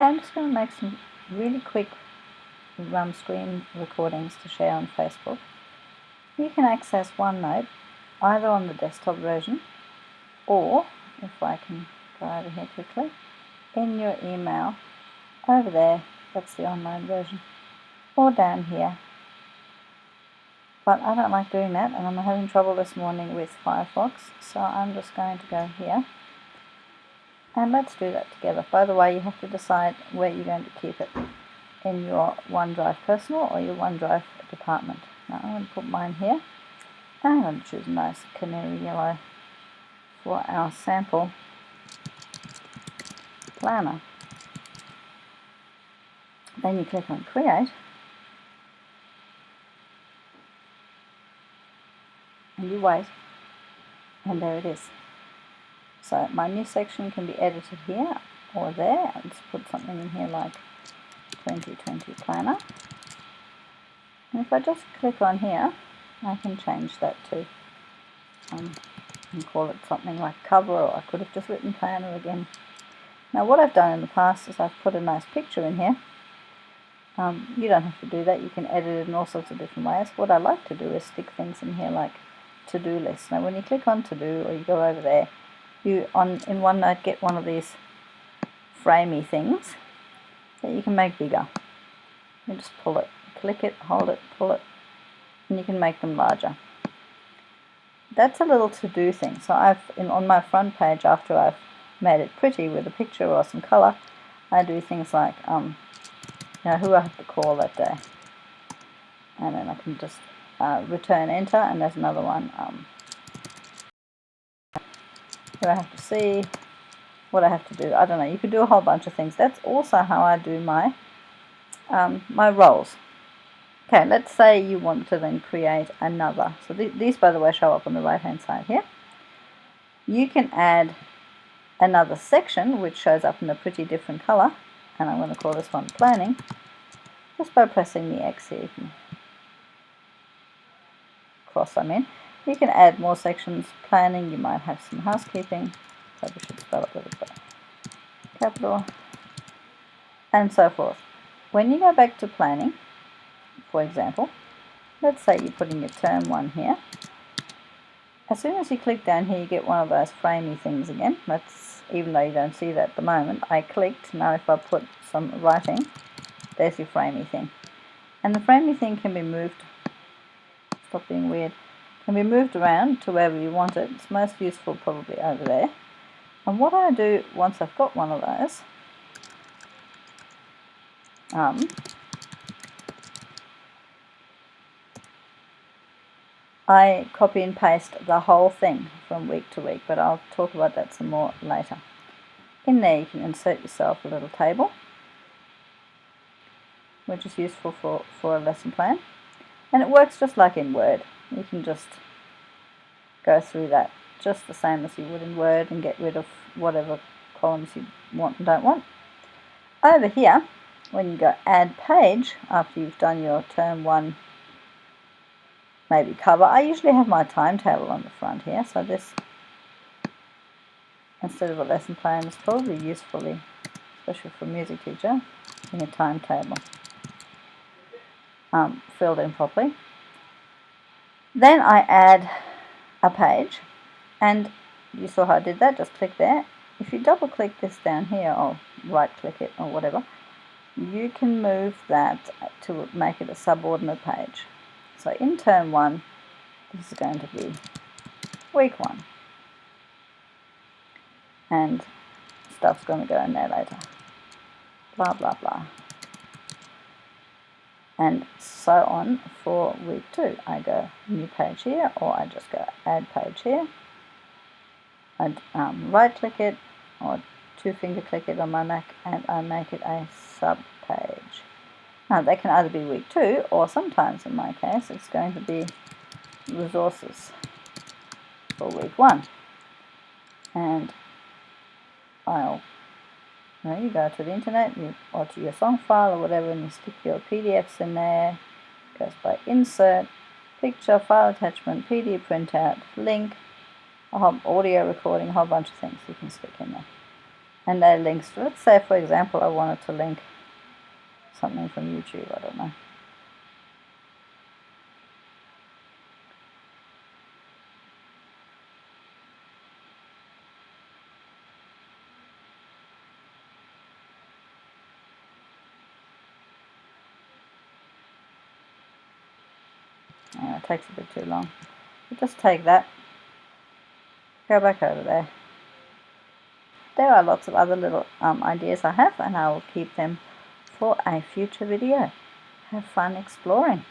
I'm just going to make some really quick screen recordings to share on Facebook. You can access OneNote either on the desktop version or, if I can go over here quickly, in your email over there, that's the online version, or down here. But I don't like doing that, and I'm having trouble this morning with Firefox, so I'm just going to go here. And let's do that together. By the way, you have to decide where you're going to keep it, in your OneDrive personal or your OneDrive department. Now I'm going to put mine here. I'm going to choose a nice canary yellow for our sample planner. Then you click on Create, and you wait, and there it is. So my new section can be edited here or there. Let's put something in here like 2020 Planner. And if I just click on here, I can change that to and call it something like cover, or I could have just written planner again. Now what I've done in the past is I've put a nice picture in here. You don't have to do that, you can edit it in all sorts of different ways. What I like to do is stick things in here like to-do lists. Now when you click on to-do, or you go over there, you in OneNote get one of these framey things that you can make bigger. You just pull it, click it, hold it, pull it, and you can make them larger. That's a little to-do thing. So on my front page, after I've made it pretty with a picture or some color, I do things like who I have to call that day, and then I can just return enter, and there's another one, who I have to see, what I have to do. I don't know, you could do a whole bunch of things. That's also how I do my my roles. Okay, let's say you want to then create another. So these, by the way, show up on the right hand side here. You can add another section which shows up in a pretty different color, and I'm going to call this one planning, just by pressing the X here. You can cross them in. You can add more sections. Planning, you might have some housekeeping, probably should spell it with a capital, and so forth. When you go back to planning, for example, let's say you're putting your term 1 here. As soon as you click down here, you get one of those framey things again. That's, even though you don't see that at the moment, I clicked. Now if I put some writing, there's your framey thing. And the framey thing can be moved, stop being weird, can be moved around to wherever you want it. It's most useful probably over there. And what I do once I've got one of those, I copy and paste the whole thing from week to week, but I'll talk about that some more later. In there you can insert yourself a little table, which is useful for a lesson plan. And it works just like in Word. You can just go through that just the same as you would in Word and get rid of whatever columns you want and don't want. Over here, when you go Add Page, after you've done your term 1 maybe cover, I usually have my timetable on the front here, so this, instead of a lesson plan, is probably useful, especially for a music teacher, in a timetable filled in properly. Then I add a page, and you saw how I did that, just click there. If you double click this down here, or right click it or whatever, you can move that to make it a subordinate page. So in term 1, this is going to be week 1, and stuff's going to go in there later, blah blah blah, and so on for week 2. I go new page here, or I just go add page here. I'd right click it or 2-finger click it on my Mac, and I make it a sub page. Now they can either be week 2, or sometimes in my case it's going to be resources for week 1. And you go to the internet, or to your song file or whatever, and you stick your PDFs in there. It goes by insert, picture, file attachment, PDF printout, link, a whole audio recording, a whole bunch of things you can stick in there. and add links to it. Say, for example, I wanted to link something from YouTube, I don't know. Yeah, it takes a bit too long. You just take that, go back over there. There are lots of other little ideas I have, and I will keep them for a future video. Have fun exploring.